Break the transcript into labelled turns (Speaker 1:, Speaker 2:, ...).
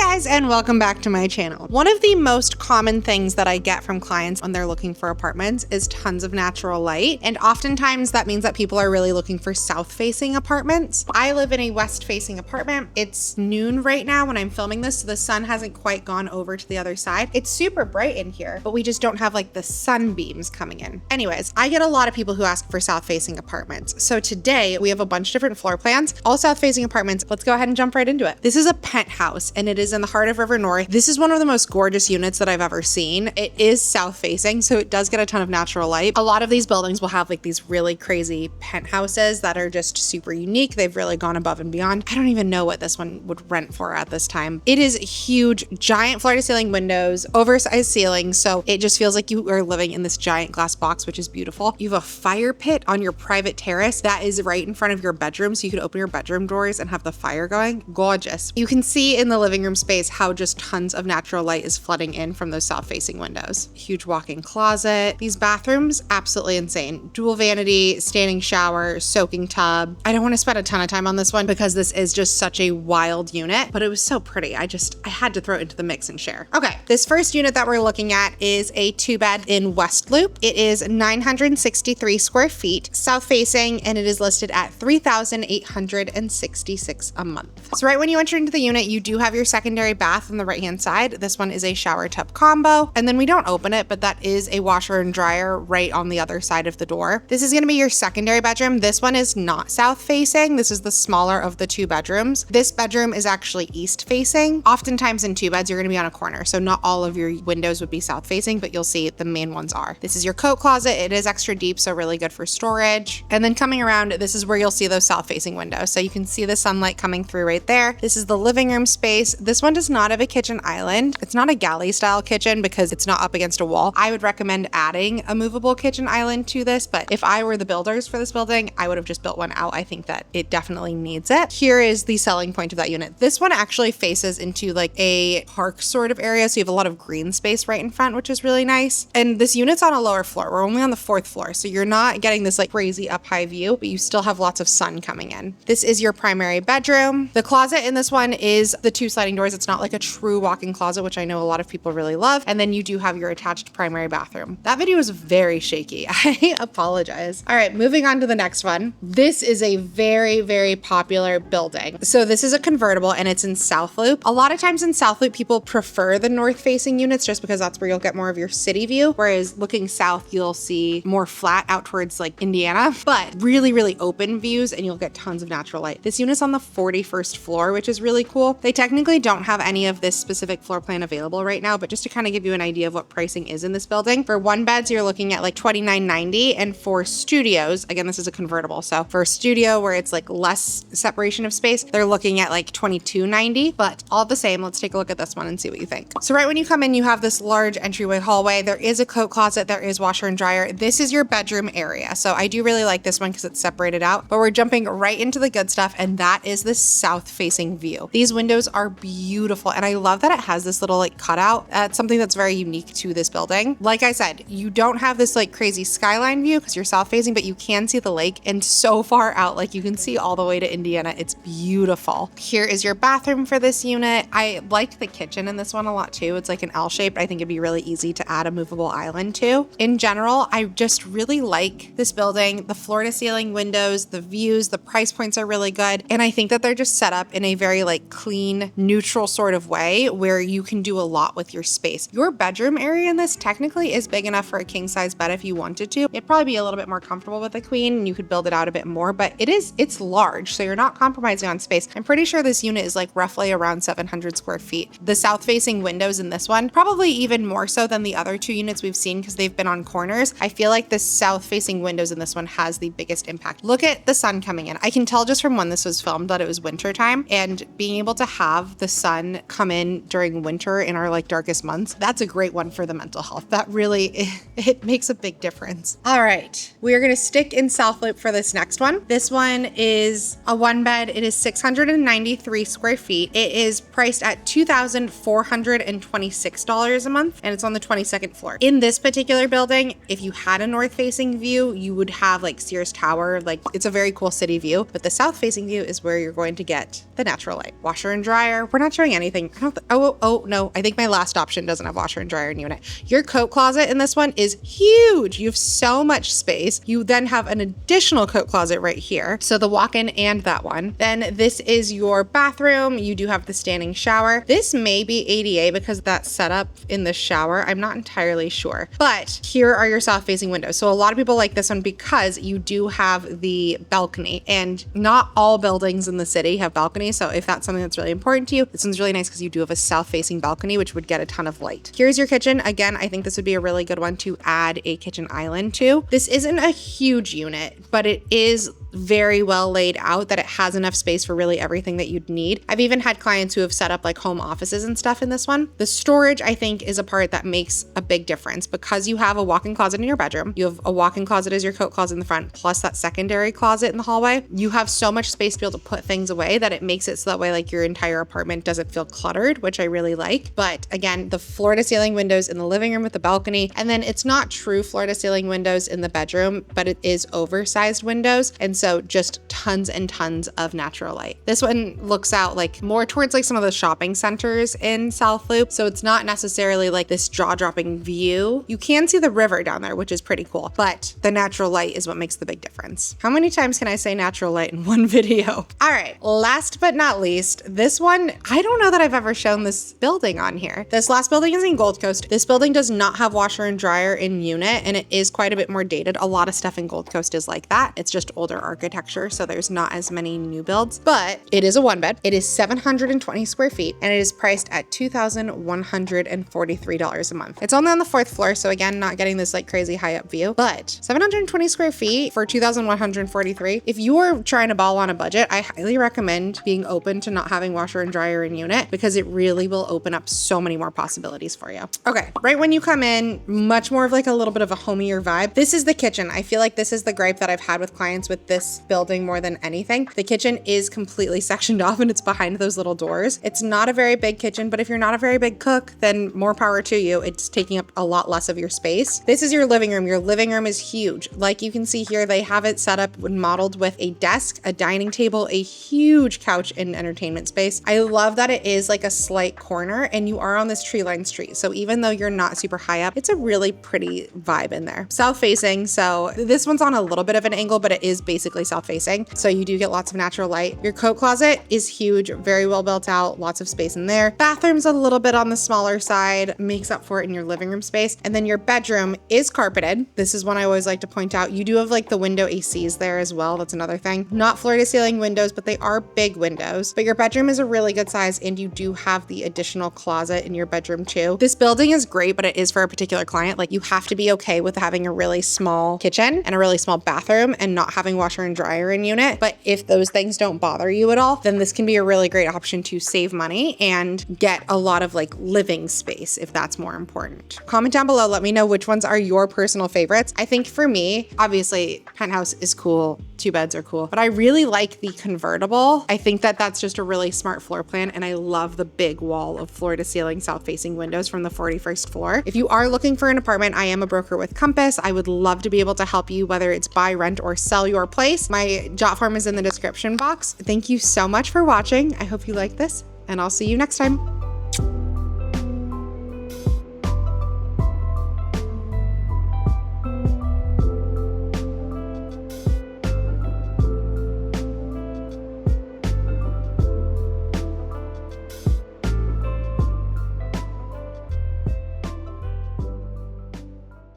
Speaker 1: guys, and welcome back to my channel. One of the most common things that I get from clients when they're looking for apartments is tons of natural light. And oftentimes that means that people are really looking for south-facing apartments. I live in a west-facing apartment. It's noon right now when I'm filming this, so the sun hasn't quite gone over to the other side. It's super bright in here, but we just don't have like the sunbeams coming in. Anyways, I get a lot of people who ask for south-facing apartments. So today we have a bunch of different floor plans, all south-facing apartments. Let's go ahead and jump right into it. This is a penthouse and it is in the heart of River North. This is one of the most gorgeous units that I've ever seen. It is south facing, so it does get a ton of natural light. A lot of these buildings will have like these really crazy penthouses that are just super unique. They've really gone above and beyond. I don't even know what this one would rent for at this time. It is huge, giant floor to ceiling windows, oversized ceilings, so it just feels like you are living in this giant glass box, which is beautiful. You have a fire pit on your private terrace that is right in front of your bedroom, so you could open your bedroom doors and have the fire going. Gorgeous. You can see in the living room space how just tons of natural light is flooding in from those south facing windows. Huge walk-in closet. These bathrooms, absolutely insane. Dual vanity, standing shower, soaking tub. I don't want to spend a ton of time on this one because this is just such a wild unit, but it was so pretty. I had to throw it into the mix and share. Okay, this first unit that we're looking at is a 2-bed in West Loop. It is 963 square feet, south facing, and it is listed at $3,866 a month. So right when you enter into the unit, you do have your secondary bath on the right-hand side. This one is a shower tub combo, and then we don't open it, but that is a washer and dryer right on the other side of the door. This is gonna be your secondary bedroom. This one is not south facing. This is the smaller of the 2 bedrooms. This bedroom is actually east facing. Oftentimes in 2 beds, you're gonna be on a corner, so not all of your windows would be south facing, but you'll see the main ones are. This is your coat closet. It is extra deep, so really good for storage. And then coming around, this is where you'll see those south facing windows. So you can see the sunlight coming through right there. This is the living room space. This one does not have a kitchen island. It's not a galley style kitchen because it's not up against a wall. I would recommend adding a movable kitchen island to this, but if I were the builders for this building, I would have just built one out. I think that it definitely needs it. Here is the selling point of that unit. This one actually faces into like a park sort of area, so you have a lot of green space right in front, which is really nice. And this unit's on a lower floor. We're only on the 4th floor, so you're not getting this like crazy up high view, but you still have lots of sun coming in. This is your primary bedroom. The closet in this one is the 2 sliding doors. It's not like a true walk-in closet, which I know a lot of people really love. And then you do have your attached primary bathroom. That video is very shaky. I apologize. All right, moving on to the next one. This is a very, very popular building. So this is a convertible and it's in South Loop. A lot of times in South Loop, people prefer the north-facing units just because that's where you'll get more of your city view. Whereas looking south, you'll see more flat out towards like Indiana, but really, really open views and you'll get tons of natural light. This unit's on the 41st floor, which is really cool. They technically don't have any of this specific floor plan available right now, but just to kind of give you an idea of what pricing is in this building, for 1 beds, you're looking at like $29.90, and for studios, again, this is a convertible, so for a studio where it's like less separation of space, they're looking at like $22.90, but all the same, let's take a look at this one and see what you think. So right when you come in, you have this large entryway hallway. There is a coat closet, there is washer and dryer. This is your bedroom area. So I do really like this one because it's separated out, but we're jumping right into the good stuff, and that is the south facing view. These windows are beautiful, and I love that it has this little like cutout. It's something that's very unique to this building. Like I said, you don't have this like crazy skyline view because you're south facing, but you can see the lake, and so far out, like you can see all the way to Indiana. It's beautiful. Here is your bathroom for this unit. I liked the kitchen in this one a lot too. It's like an L shape. I think it'd be really easy to add a movable island to. In general, I just really like this building. The floor to ceiling windows, the views, the price points are really good. And I think that they're just set up in a very like clean, neutral sort of way where you can do a lot with your space. Your bedroom area in this technically is big enough for a king size bed if you wanted to. It'd probably be a little bit more comfortable with a queen and you could build it out a bit more, but it's large, so you're not compromising on space. I'm pretty sure this unit is like roughly around 700 square feet. The south facing windows in this one, probably even more so than the other 2 units we've seen because they've been on corners. I feel like the south facing windows in this one has the biggest impact. Look at the sun coming in. I can tell just from when this was filmed that it was winter time, and being able to have the sun come in during winter in our like darkest months, that's a great one for the mental health. That really, it makes a big difference. All right, we are gonna stick in South Loop for this next one. This one is a 1 bed. It is 693 square feet. It is priced at $2,426 a month, and it's on the 22nd floor. In this particular building, if you had a north facing view, you would have like Sears Tower. Like it's a very cool city view, but the south facing view is where you're going to get the natural light. Washer and dryer. We're not not showing anything. I don't, oh no, I think my last option doesn't have washer and dryer in unit. Your coat closet in this one is huge. You have so much space. You then have an additional coat closet right here. So the walk-in and that one. Then this is your bathroom. You do have the standing shower. This may be ADA because that's set up in the shower. I'm not entirely sure, but here are your south-facing windows. So a lot of people like this one because you do have the balcony, and not all buildings in the city have balconies. So if that's something that's really important to you, this one's really nice because you do have a south-facing balcony, which would get a ton of light. Here's your kitchen. Again, I think this would be a really good one to add a kitchen island to. This isn't a huge unit, but it is very well laid out that it has enough space for really everything that you'd need. I've even had clients who have set up like home offices and stuff in this one. The storage, I think, is a part that makes a big difference because you have a walk-in closet in your bedroom. You have a walk-in closet as your coat closet in the front, plus that secondary closet in the hallway. You have so much space to be able to put things away that it makes it so that way like your entire apartment doesn't feel cluttered, which I really like. But again, the floor-to-ceiling windows in the living room with the balcony, and then it's not true floor-to-ceiling windows in the bedroom, but it is oversized windows. And so just tons and tons of natural light. This one looks out like more towards like some of the shopping centers in South Loop. So it's not necessarily like this jaw-dropping view. You can see the river down there, which is pretty cool, but the natural light is what makes the big difference. How many times can I say natural light in one video? All right, last but not least, this one, I don't know that I've ever shown this building on here. This last building is in Gold Coast. This building does not have washer and dryer in unit, and it is quite a bit more dated. A lot of stuff in Gold Coast is like that. It's just older architecture, so there's not as many new builds, but it is a one bed. It is 720 square feet, and it is priced at $2,143 a month. It's only on the 4th floor, so again, not getting this like crazy high up view, but 720 square feet for $2,143. If you are trying to ball on a budget, I highly recommend being open to not having washer and dryer in unit because it really will open up so many more possibilities for you. Okay, right when you come in, much more of like a little bit of a homier vibe. This is the kitchen. I feel like this is the gripe that I've had with clients with this building more than anything. The kitchen is completely sectioned off and it's behind those little doors. It's not a very big kitchen, but if you're not a very big cook, then more power to you. It's taking up a lot less of your space. This is your living room. Your living room is huge. Like you can see here, they have it set up and modeled with a desk, a dining table, a huge couch and entertainment space. I love that it is like a slight corner and you are on this tree-lined street. So even though you're not super high up, it's a really pretty vibe in there. South facing. So this one's on a little bit of an angle, but it is basically south facing. So you do get lots of natural light. Your coat closet is huge, very well built out, lots of space in there. Bathroom's a little bit on the smaller side, makes up for it in your living room space. And then your bedroom is carpeted. This is one I always like to point out. You do have like the window ACs there as well. That's another thing. Not floor to ceiling windows, but they are big windows. But your bedroom is a really good size and you do have the additional closet in your bedroom too. This building is great, but it is for a particular client. Like you have to be okay with having a really small kitchen and a really small bathroom and not having washer and dryer in unit. But if those things don't bother you at all, then this can be a really great option to save money and get a lot of like living space if that's more important. Comment down below, let me know which ones are your personal favorites. I think for me, obviously Penthouse is cool, 2 beds are cool, but I really like the convertible. I think that that's just a really smart floor plan, and I love the big wall of floor to ceiling south facing windows from the 41st floor. If you are looking for an apartment, I am a broker with Compass. I would love to be able to help you, whether it's buy, rent, or sell your place. My jot form is in the description box. Thank you so much for watching. I hope you like this, and I'll see you next time.